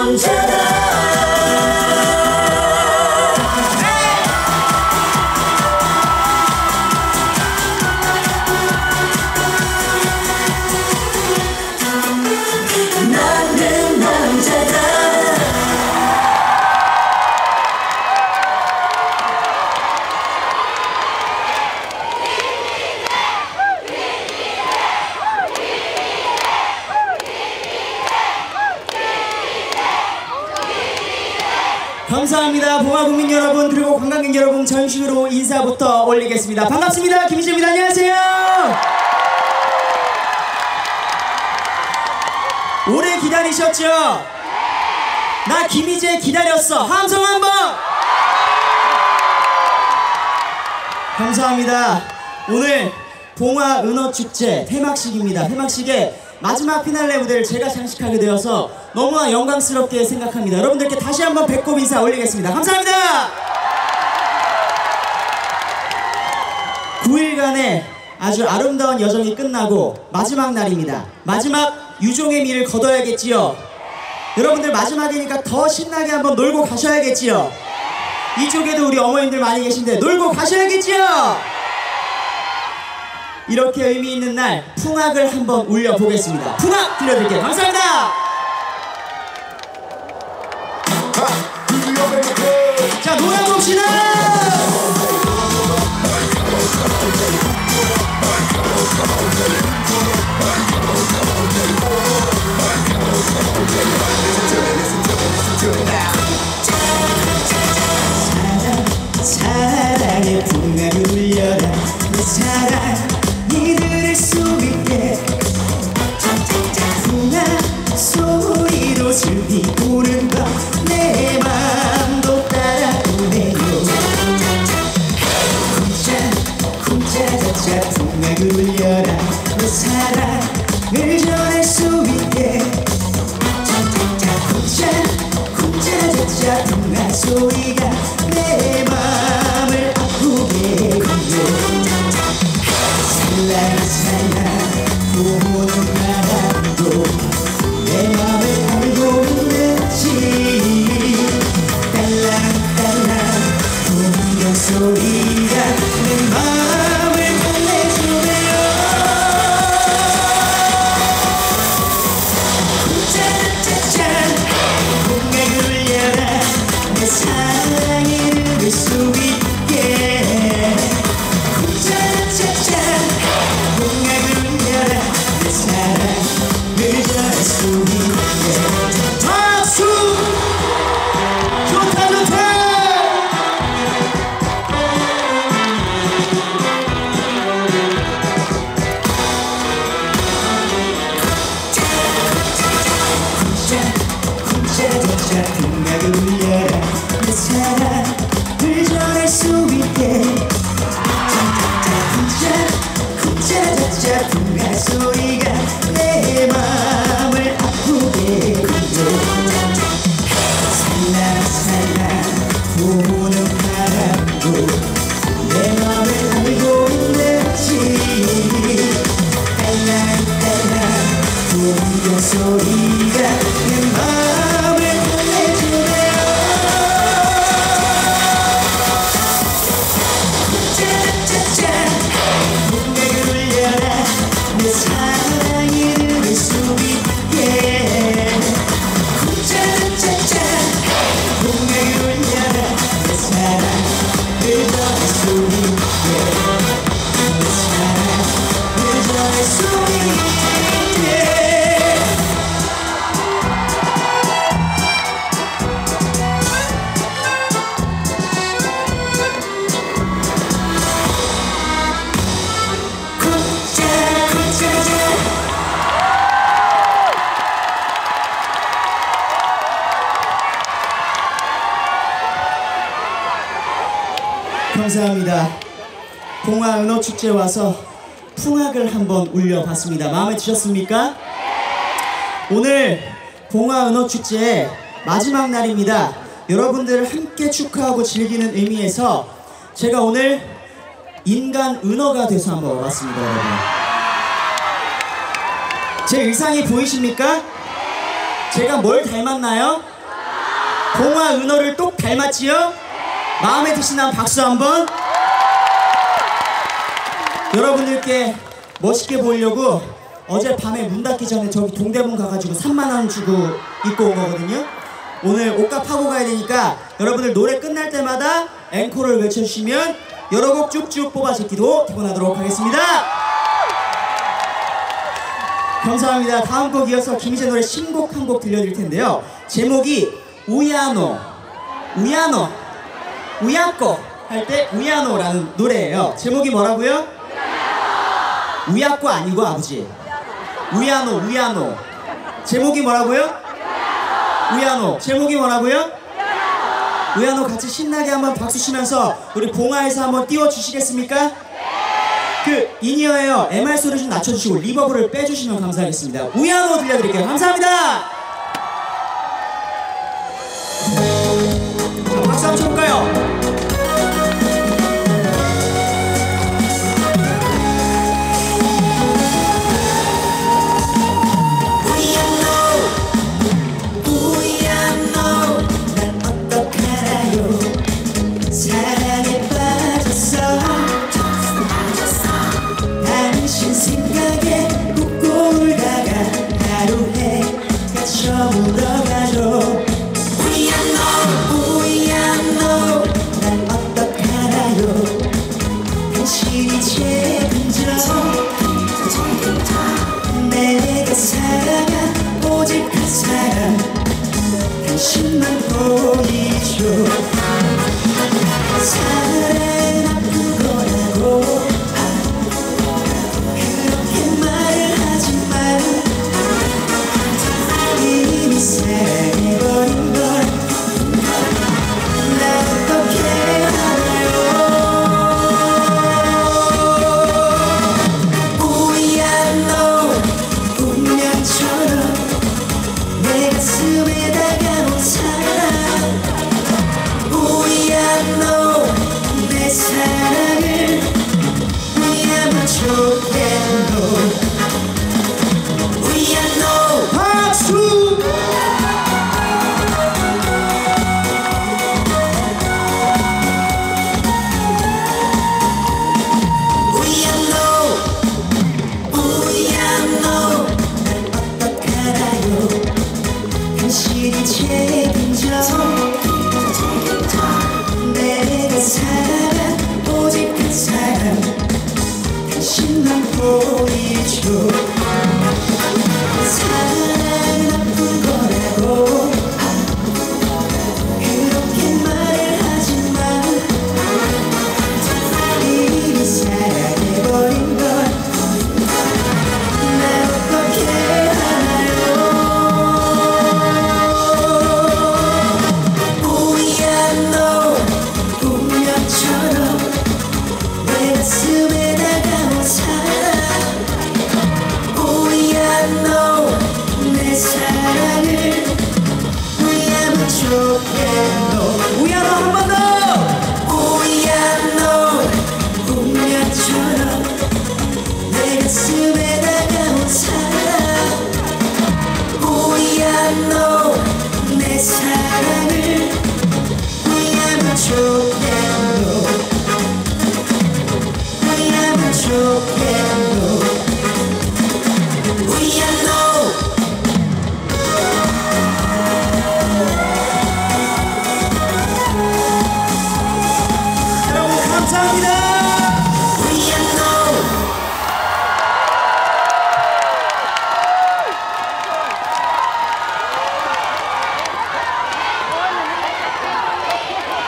남자다. 나는 남자다. 감사합니다. 봉화국민 여러분 그리고 관광객 여러분 전식으로 인사부터 올리겠습니다. 반갑습니다. 김희재입니다. 안녕하세요. 오래 기다리셨죠? 나 김희재 기다렸어. 함성 한번. 감사합니다. 오늘 봉화은어축제 개막식입니다. 개막식의 마지막 피날레 무대를 제가 장식하게 되어서 너무나 영광스럽게 생각합니다. 여러분들께 다시 한번 배꼽 인사 올리겠습니다. 감사합니다. 9일간의 아주 아름다운 여정이 끝나고 마지막 날입니다. 마지막 유종의 미를 거둬야겠지요. 여러분들 마지막이니까 더 신나게 한번 놀고 가셔야겠지요. 이쪽에도 우리 어머님들 많이 계신데 놀고 가셔야겠지요. 이렇게 의미 있는 날 풍악을 한번 울려보겠습니다. 풍악 들려드릴게요. 감사합니다. 자, 놀아봅시다. 사랑의 풍악을 울려라. 내 사랑 이들을 수 있게 풍악 소리로 슬피 우는 것 내 맘도 따라오네요. 쿵짜쿵짜자자 풍악을 울려라. 내 사랑을 전할 수 있게 쿵짜쿵짜자자 풍악 소리가 내 맘을 아프게 해요. 살랑살랑 부는 바람도 내 맘을 알고 있는지 딸랑딸랑 풍경 소리가 내 맘을 달래주네요. 쿵짜짜짜 풍악을 울려라. 내 사랑을 들을 수 있게 쿵짜짜짜 풍악을 울려라. 내 사랑을 전할 수 있게 박수! 좋다 좋다! 쿵짜쿵짜자자 풍악을 울려라. 내 사랑을 전할 수 있게 쿵짜쿵짜자자 풍악 소리가 내 맘을 아프게 해요. 살랑살랑 부는 바람도 내 맘을 알고 있는지 딸랑딸랑 풍경 소리가 내 맘을 달래주네요. 쿵짜짜짜 풍악을 울려라. 내 사랑이 들을 수 있게 쿵짜짜짜 풍악을 울려라. 내 사랑을 전할 수 있게 내 사랑을 전할 수 있게. 감사합니다. 봉화은어축제 와서 풍악을 한번 울려봤습니다. 마음에 드셨습니까? 오늘 봉화은어축제의 마지막 날입니다. 여러분들 함께 축하하고 즐기는 의미에서 제가 오늘 인간 은어가 돼서 한번 왔습니다. 여러분. 제 의상이 보이십니까? 제가 뭘 닮았나요? 봉화 은호를 똑 닮았지요? 마음에 드시는 박수 한번. 여러분들께 멋있게 보이려고 어젯밤에 문 닫기 전에 저기 동대문 가가지고 3만원 주고 입고 온 거거든요. 오늘 옷값 하고 가야 되니까 여러분들 노래 끝날 때마다 앵콜을 외쳐주시면 여러 곡 쭉쭉 뽑아서 기도 기본하도록 하겠습니다. 감사합니다. 다음 곡 이어서 김희재 노래 신곡 한 곡 들려드릴 텐데요. 제목이 우야노, 우야꼬 할 때 우야노라는 노래예요. 제목이 뭐라고요? 우야꼬 아니고 아버지. 우야노. 제목이 뭐라고요? 우야노. 제목이 뭐라고요? 우야노. 같이 신나게 한번 박수 치면서 우리 봉화에서 한번 띄워주시겠습니까? 그 인이어에요. MR 소리 좀 낮춰주시고 리버브를 빼주시면 감사하겠습니다. 우야노 들려드릴게요. 감사합니다. 자, 박수 한번 쳐볼까요?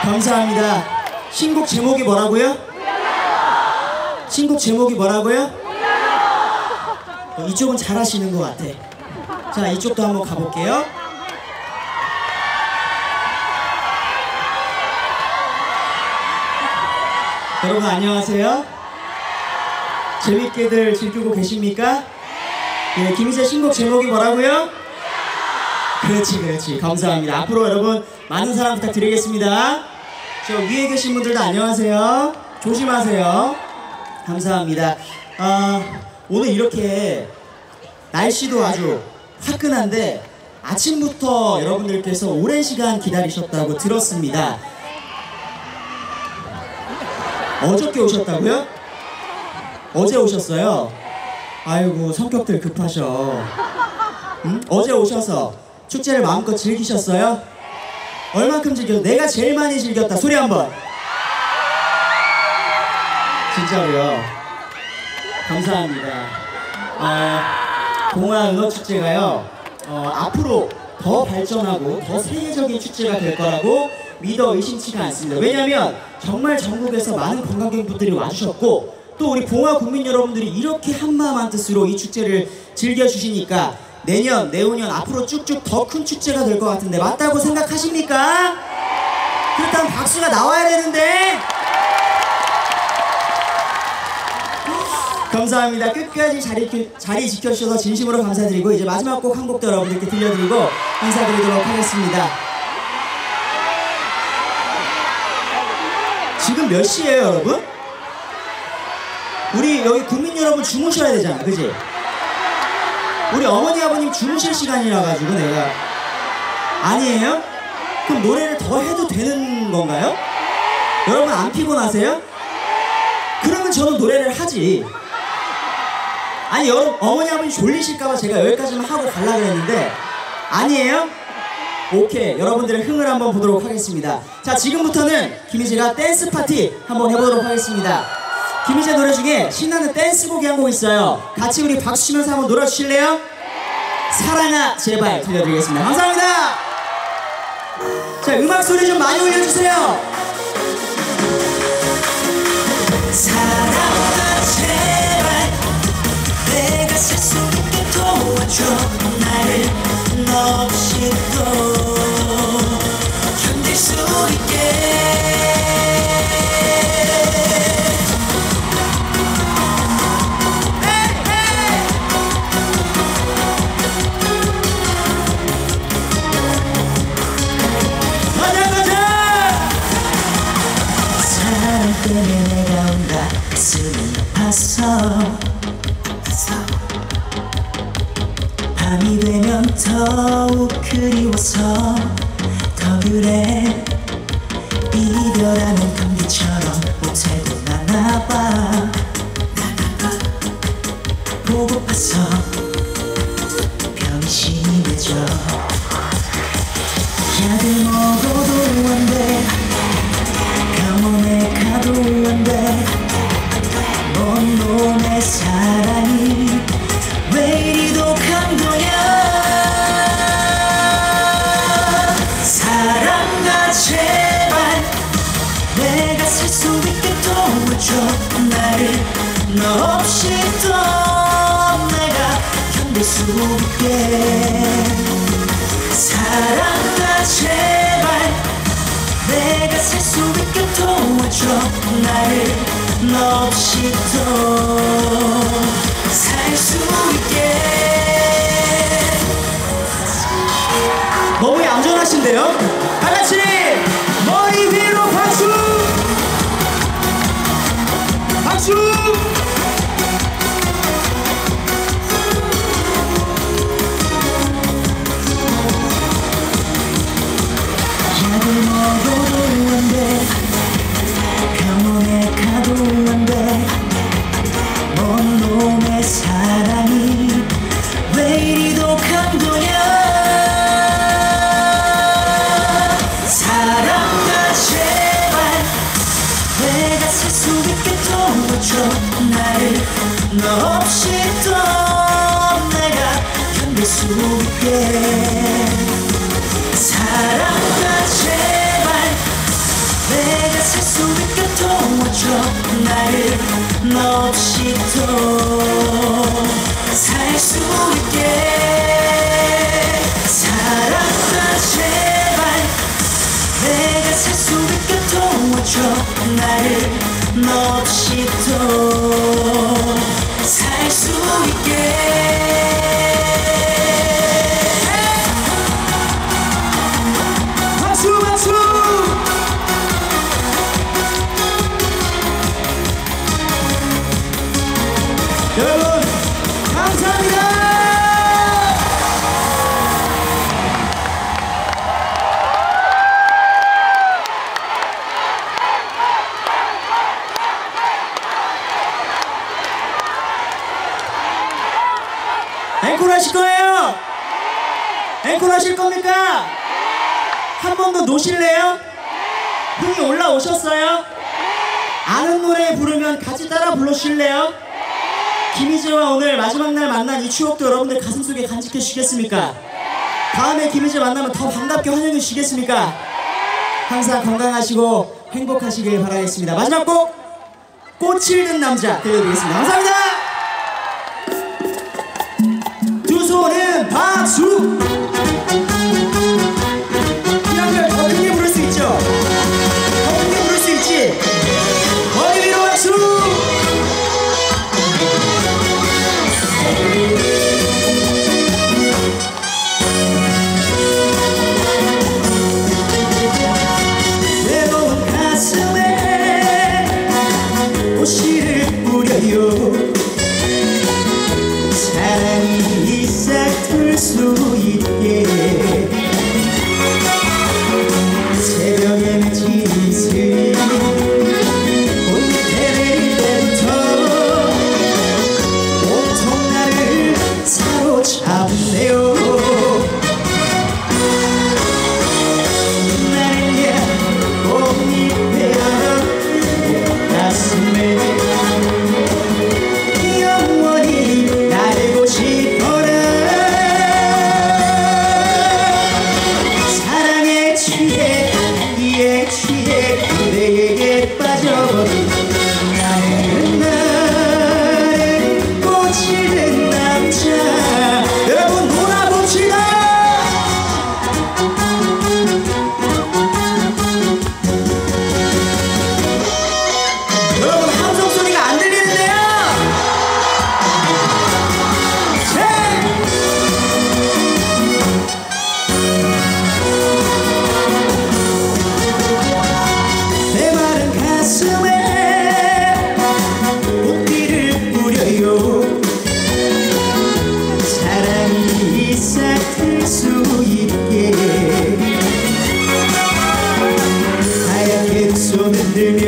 감사합니다. 신곡 제목이 뭐라고요? 신곡 제목이 뭐라고요? 이쪽은 잘하시는 것 같아. 자, 이쪽도 한번 가볼게요. 여러분 안녕하세요. 재밌게들 즐기고 계십니까? 네, 김희재 신곡 제목이 뭐라고요? 그렇지. 감사합니다. 앞으로 여러분 많은 사랑 부탁드리겠습니다. 저 위에 계신 분들도 안녕하세요. 조심하세요. 감사합니다. 오늘 이렇게 날씨도 아주 화끈한데 아침부터 여러분들께서 오랜 시간 기다리셨다고 들었습니다. 어저께 오셨다고요? 어제 오셨어요? 아이고 성격들 급하셔. 응? 어제 오셔서 축제를 마음껏 즐기셨어요? 얼만큼 즐겼어요? 내가 제일 많이 즐겼다 소리 한번. 진짜로요. 감사합니다. 동아은어축제가요 앞으로 더 발전하고 더 세계적인 축제가 될 거라고 믿어 의심치가 않습니다. 왜냐하면 정말 전국에서 많은 관광객분들이 와주셨고 또 우리 봉화 국민 여러분들이 이렇게 한마음 한뜻으로 이 축제를 즐겨주시니까 내년, 내후년 앞으로 쭉쭉 더 큰 축제가 될 것 같은데 맞다고 생각하십니까? 그렇다면 박수가 나와야 되는데. 감사합니다. 끝까지 자리 지켜주셔서 진심으로 감사드리고 이제 마지막 곡 한 곡도 여러분들께 들려드리고 인사드리도록 하겠습니다. 지금 몇 시예요 여러분? 우리 여기 국민 여러분 주무셔야 되잖아 그지? 우리 어머니 아버님 주무실 시간이라 가지고 내가 아니에요? 그럼 노래를 더 해도 되는 건가요? 여러분 안 피곤하세요? 그러면 저는 노래를 하지. 아니 여러분 어머니 아버님 졸리실까봐 제가 여기까지만 하고 가려고 했는데 아니에요? 오케이 여러분들의 흥을 한번 보도록 하겠습니다. 자 지금부터는 김희재가 댄스 파티 한번 해보도록 하겠습니다. 김희재 노래 중에 신나는 댄스곡이 한 곡 있어요. 같이 우리 박수 치면서 한번 놀아주실래요? 사랑아 제발 들려드리겠습니다. 감사합니다. 자 음악 소리 좀 많이 올려주세요. 사랑아 제발 내가 살 수 있게 도와줘. 나를 너 없이 또 견딜 수 있게. 사랑 때문에 내가 온다 가슴이 아파서 밤이 되면 더욱 그리워서 더 그래. 이별하는 감기처럼 못해도 나나봐 보고파서 병이 심해져. 약을 먹어도 안돼 병원에 가도 안돼. 먼 놈의 사랑이 왜 이리도 강도냐. 사랑아 제발 내가 살 수 있게 도와줘. 나를 너 없이 또 내가 견딜 수 있게. 사랑아 제발 내가 살 수 있게 도와줘. 나를 너 없이 또 살 수 있게. 너무 얌전하신데요? 다같이 머리 위로 박수! 박수! 약을 먹어도 안돼 병원에 가도 안돼. 먼 놈의 사랑이 왜 이리도 강도냐. 사랑아 제발 내가 살 수 있게 도와줘. 나를 너 없이 또 내가 견딜 수 있게. 사랑아 제발 내가 살 수 있게 도와줘. 나를 너 없이 또 살 수 있게. 사랑아 제발 내가 살 수 있게 도와줘. 나를 너 없이 또 살 수 있게. 박수 박수. 여러분 감사합니다. 하실 거예요? 앵콜 하실 겁니까? 한 번 더 노실래요? 흥이 올라오셨어요? 아는 노래 부르면 같이 따라 불러주실래요? 김희재와 오늘 마지막 날 만난 이 추억도 여러분들 가슴속에 간직해 주시겠습니까? 다음에 김희재 만나면 더 반갑게 환영해 주시겠습니까? 항상 건강하시고 행복하시길 바라겠습니다. 마지막 곡 꽃을 든 남자 들려드리겠습니다. 감사합니다. 두 손은 박수. 이랑별 더 크게 부를 수 있죠? 더 크게 부를 수 있지? 머리 위로 박수. 외로운 가슴에 꽃씨를 뿌려요. 사랑이 싹틀 수 있게 새벽에 맺힌 이슬이 꽃밑에 내릴 때부터 온통 나를 사로잡네요. 나는야 꽃잎에 내 가슴에 영원히 날고 싶어라. 사랑에 취해 향기에 취해 그대에게 빠져버린 나는 꽃이 된 남자. 여러분 놀아봅시다. 여러분 함성 소리가 안 들리는데요? 내 마른 가슴에 꽃길을 뿌려요. 사랑이 싹틀 수 있게 하얗게 손을 들며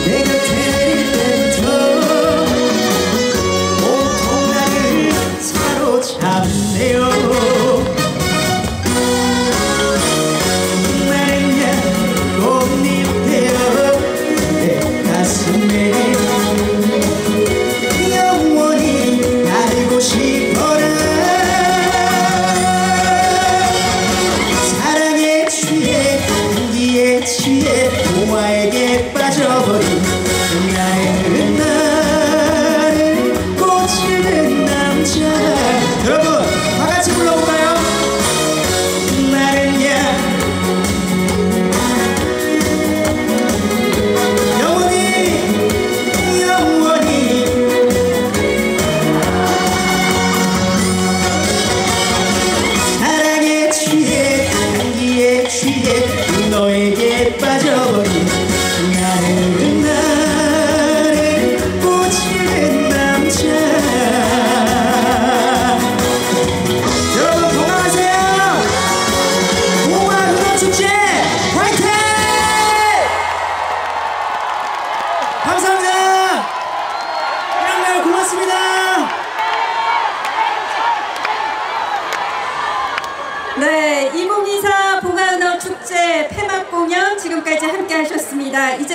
내 곁에 내릴 때부터 온통 나를 사로잡네요. 나는야 꽃잎 되어 내 가슴에 영원히 날고 싶어라. 사랑에 취해 향기에 취해 동화에게 빠져버린 나는 꽃이 된 남자. 여러분 다같이 불러볼까요? 나는야 영원히 영원히 사랑에 취해 향기에 취해 너에게 빠져버린 나는 꽃이 된 남자. 여러분 건강하세요. 봉화음악축제 화이팅! 감사합니다. 이랑별 고맙습니다. 네, 2024 봉화은어 축제 폐막 공연 지금까지 함께 하셨습니다. 이제